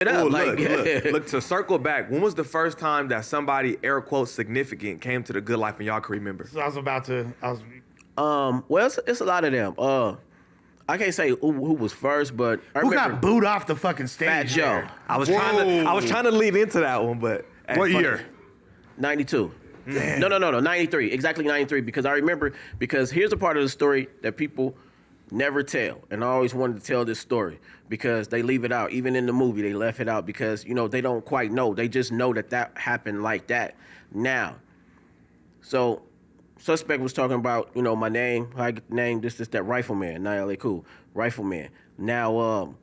it up. Ooh, Like, look, to circle back, when was the first time that somebody, air quotes, significant came to the good life and y'all can remember? So I was well, it's a lot of them. I can't say who was first, but I who remember got booed off the fucking stage? Fat Joe. there? I was trying to lead into that one, but What year? 92. No, 93. Exactly 93. Because I remember, because here's a part of the story that people never tell. And I always wanted to tell this story because they leave it out. Even in the movie, they left it out because, they don't quite know. They just know that happened like that. Now, so suspect was talking about, my name, how I get the name, this, that, Rifleman. Now, LA cool. Rifleman. Now,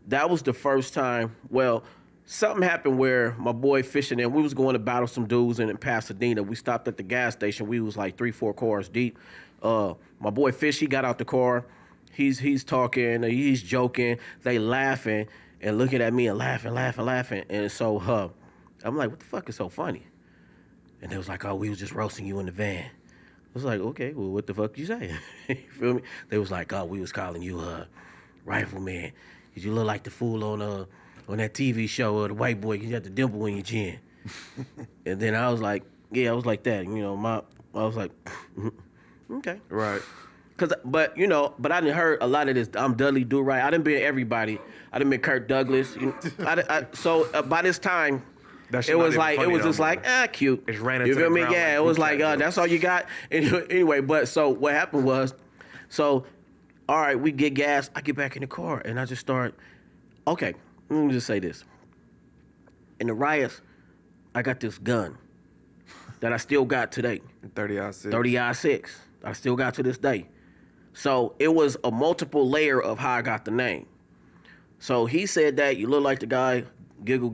that was the first time, well, something happened where my boy fishing and we was going to battle some dudes in Pasadena. We stopped at the gas station. We was like 3-4 cars deep. My boy Fish, he got out the car. He's talking, he's joking. They laughing and looking at me and laughing. And so I'm like, what the fuck is so funny? And they was like, oh, we was just roasting you in the van. I was like, okay, well, what the fuck you say? You feel me? They was like, oh, we was calling you Rifleman. Cause you look like the fool on that TV show, the white boy, you got the dimple in your chin. And then I was like, yeah, I was like that. I was like, okay. right. But I didn't heard a lot of this. I'm Dudley Do Right. I didn't been everybody. I didn't been Kirk Douglas. So by this time, it was just like cute. It's ran you into feel the me? ground Yeah, like it was blue like check, that's all you got. Anyway, but so what happened was, all right, we get gas. I get back in the car and I just start. Okay, let me just say this. In the riots, I got this gun that I still got today. 30-06. 30-06. I still got to this day. So it was a multiple layer of how I got the name. So he said that you look like the guy, giggle.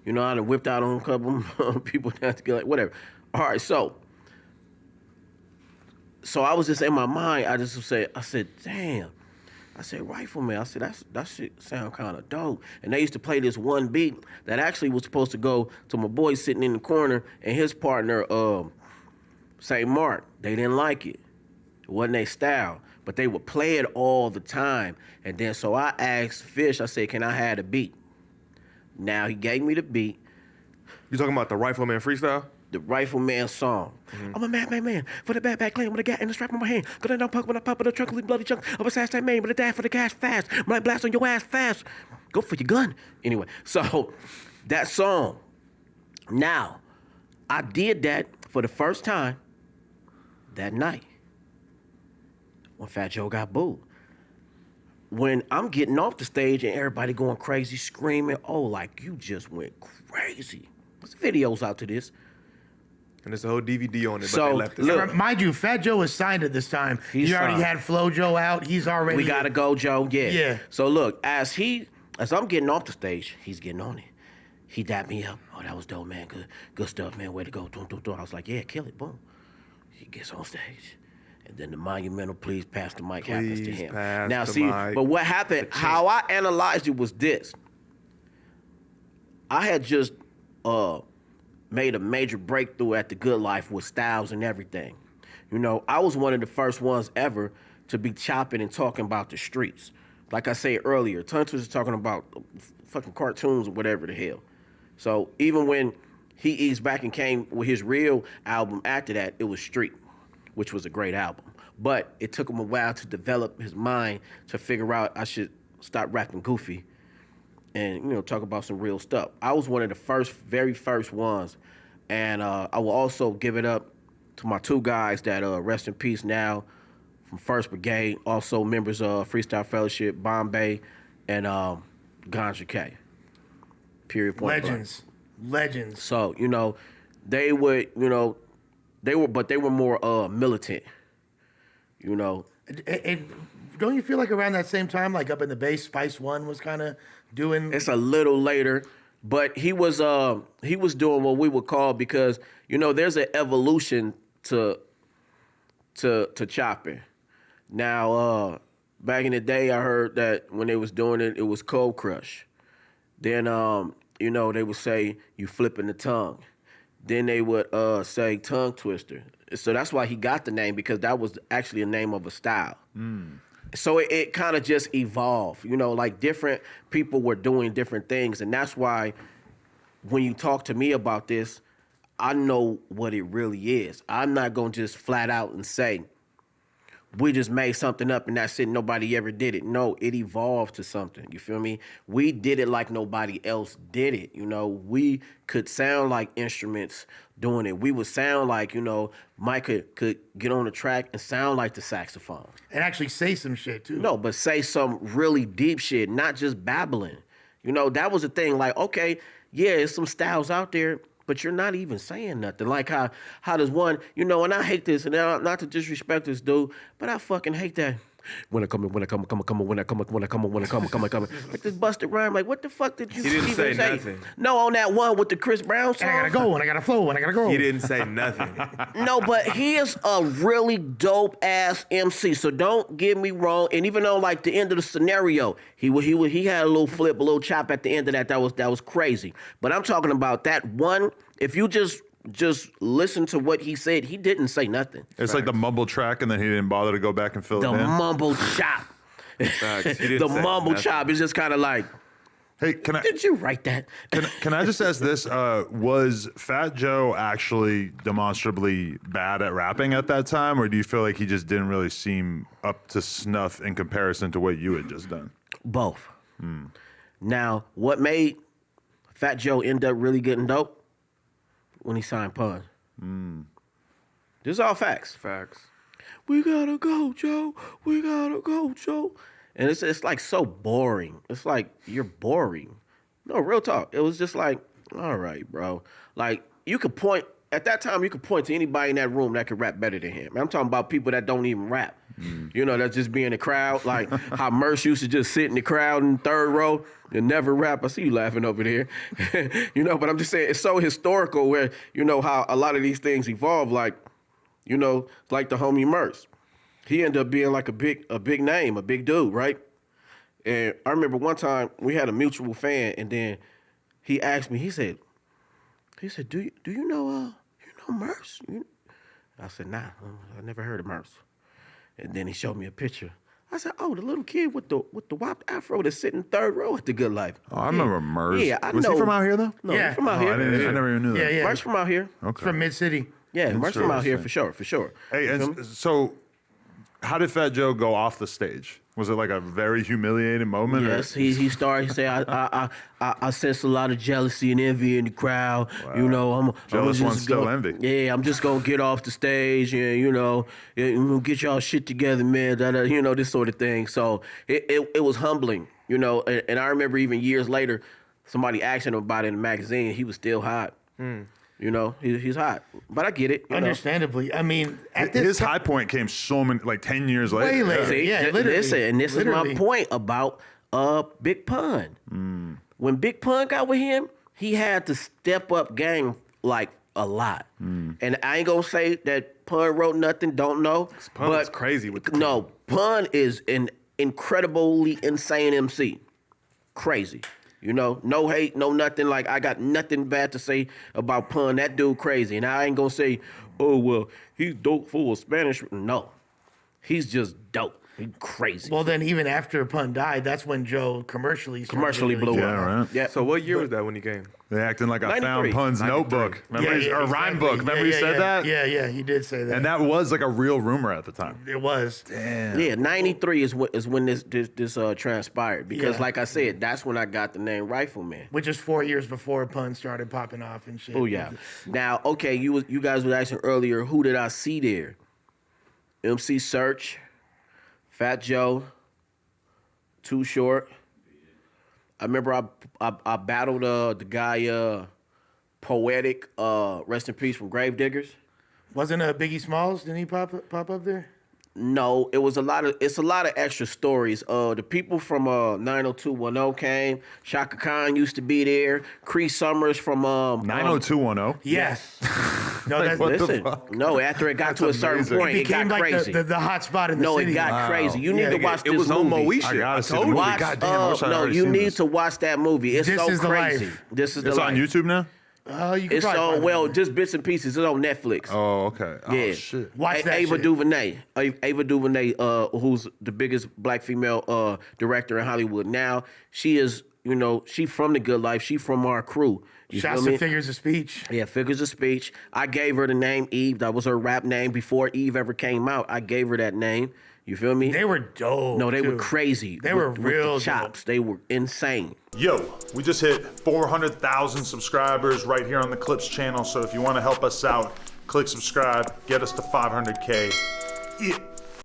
I done whipped out on a couple people down to get like, whatever. All right, so I was just in my mind, I said, damn. I said, Rifleman. I said, that shit sound kind of dope. And they used to play this one beat that actually was supposed to go to my boy sitting in the corner and his partner, St. Mark. They didn't like it. It wasn't their style. But they would play it all the time. And then so I asked Fish, I said, can I have the beat? Now he gave me the beat. You talking about the Rifleman freestyle? The Rifleman song. I'm a man, for the backpack claim with a gat and a strap in my hand. Cause I don't punk when I pop in the trunk, leave bloody chunk of a sass that man, but a dash for the cash fast. Might blast on your ass fast. Go for your gun. Anyway, so that song. Now, I did that for the first time that night when Fat Joe got booed. When I'm getting off the stage and everybody going crazy, screaming, oh, like you just went crazy. There's videos out to this. And there's a whole DVD on it, but So, they left it. look, Mind you, Fat Joe was signed at this time. He's You already signed. had Flo Joe out. He's already. we gotta go, Joe. Yeah. Yeah. So look, as I'm getting off the stage, he's getting on it. He dapped me up. Oh, that was dope, man. Good stuff, man. Way to go. Dun. I was like, yeah, kill it. Boom. He gets on stage. And then the monumental please pass the mic happens to him. pass Now the see, mic. but what happened, how I analyzed it was this. I had just made a major breakthrough at the Good Life with styles and everything. I was one of the first ones ever to be chopping and talking about the streets. Like I said earlier, Tunch was talking about fucking cartoons or whatever the hell. So even when he eased back and came with his real album after that, it was Street, which was a great album. But it took him a while to develop his mind to figure out I should stop rapping goofy and, talk about some real stuff. I was one of the very first ones. And I will also give it up to my two guys that rest in peace now from 1st Brigade, also members of Freestyle Fellowship, Bombay, and Ganja K. Period. Point Legends. blank. Legends. So, they would, they were more militant, Don't you feel like around that same time, like up in the base, Spice One was kind of doing? It's a little later, but he was doing what we would call, because there's an evolution to chopping. Now, back in the day, I heard that when they was doing it, it was cold crush. Then they would say you flipping the tongue. Then they would say tongue twister. So that's why he got the name, because that was actually a name of a style. So it kind of just evolved, like different people were doing different things. And that's why when you talk to me about this, I know what it really is. I'm not going to just flat out and say, we just made something up and that's it. Nobody ever did it. No, it evolved to something. You feel me? We did it like nobody else did it. We could sound like instruments doing it. We would sound like, Mike could get on the track and sound like the saxophone. And actually say some shit, too. No, but say some really deep shit, not just babbling. That was the thing. Like, okay, yeah, there's some styles out there, but you're not even saying nothing. Like how does one, and I hate this, and not to disrespect this dude, but I fucking hate that. When I come, like this busted rhyme. Like, what the fuck did you He didn't even say nothing. No, on that one with the Chris Brown song. And I gotta go, and I gotta flow, and I gotta go. He didn't say nothing. No, but he is a really dope ass MC. So don't get me wrong. And even though like the end of the scenario, he had a little flip, a little chop at the end of that. That was crazy. But I'm talking about that one. If you just listen to what he said, he didn't say nothing. It's like the mumble track, and then he didn't bother to go back and fill The it in. mumble chop. Facts. He didn't The say mumble nothing. chop is just kind of like, Hey, can I did you write that? can I just ask this? Was Fat Joe actually demonstrably bad at rapping at that time, or do you feel like he just didn't really seem up to snuff in comparison to what you had just done? Both. Now, what made Fat Joe end up really getting dope? When he signed Pun. This is all facts. Facts. We gotta go, Joe. We gotta go, Joe. And it's like so boring. It's like you're boring. No, real talk. It was just like, all right, bro. Like you could point at that time. You could point to anybody in that room that could rap better than him. I'm talking about people that don't even rap. That just be in the crowd. Like how Merce used to just sit in the crowd in the third row and never rap. I see you laughing over there. But I'm just saying it's so historical where, how a lot of these things evolve. Like, like the homie Merce. He ended up being like a big name, a big dude, right? And I remember one time we had a mutual fan, and then he asked me, he said, do you know Merce? I said, nah, I never heard of Merce. And then he showed me a picture. I said, oh, the little kid with the whopped afro that's sitting third row at the Good Life. Oh, I remember Merce. Yeah, I Was know. he from out here though? No, Yeah. he's from out Oh, here. I never even knew that. Yeah. Merce from out here. It's from Mid-City. Yeah, Merce from out here Interesting. for sure. Hey, You feel me? and so how did Fat Joe go off the stage? Was it like a very humiliating moment? or- Yes, he started. He said, "I sense a lot of jealousy and envy in the crowd. I'm Jealous just ones still gonna- envy. Yeah, I'm just gonna get off the stage and get y'all shit together, man. This sort of thing. So it was humbling, And I remember even years later, somebody asking him about it in the magazine. He was still hot. He's hot, but I get it. Understandably. I mean, at this His time, high point came so many, like 10 years later. Way later. See, Yeah, literally. listen, and this Literally. is my point about Big Pun. When Big Pun got with him, he had to step up game like a lot. And I ain't gonna say that Pun wrote nothing, don't know. Pun was crazy with the No, Pun is an incredibly insane MC. Crazy. No hate, no nothing. Like, I got nothing bad to say about Pun. That dude crazy. And I ain't gonna say, oh, well, he's dope full of Spanish. No. He's just dope. He's crazy. well, then even after Pun died, that's when Joe commercially Blew Yeah, up. right. Yeah. So what year was that when he came? They acting like I 93. found Pun's 93. notebook. Remember or rhyme exactly. book. Remember he said that? Yeah, he did say that. And that was like a real rumor at the time. It was. Yeah, 93 is when this transpired. Because Yeah. like I said, that's when I got the name Rifleman. Which is 4 years before Pun started popping off and shit. Oh yeah. Now, okay, you guys were asking earlier, who did I see there? MC Search, Fat Joe, Too Short. I remember I battled the guy Poetic, rest in peace, from Gravediggers. Wasn't Biggie Smalls? Didn't he pop up there? No, it's a lot of extra stories. The people from 90210 came. Shaka Khan used to be there. Cree Summers from 90210. Yes. No, that's what the Listen, fuck? no, after it got That's to a certain amazing. point, it it became got like crazy. the hot spot in the No, city. it got crazy. You need Yeah, to watch it this was on movie. Moesha. I gotta see the told you. movie. Watch, God damn, I wish I'd no, already you seen need this. to watch that movie. It's This so is the crazy. life. This is the It's life. on YouTube now? Oh, you can It's probably on, find well, it. just bits and pieces. It's on Netflix. Oh, okay. Oh, Yeah. shit. Watch that Ava shit. DuVernay. Ava DuVernay, who's the biggest black female director in Hollywood now. She is, she from The Good Life. She from our crew. You Shouts feel to me? Figures of Speech. Yeah, Figures of Speech. I gave her the name Eve. That was her rap name before Eve ever came out. I gave her that name. You feel me? They were dope. No, they were too. crazy. They were with real the chops. They were insane. Yo, we just hit 400,000 subscribers right here on the Clips channel. So if you want to help us out, click subscribe, get us to 500K. Yeah.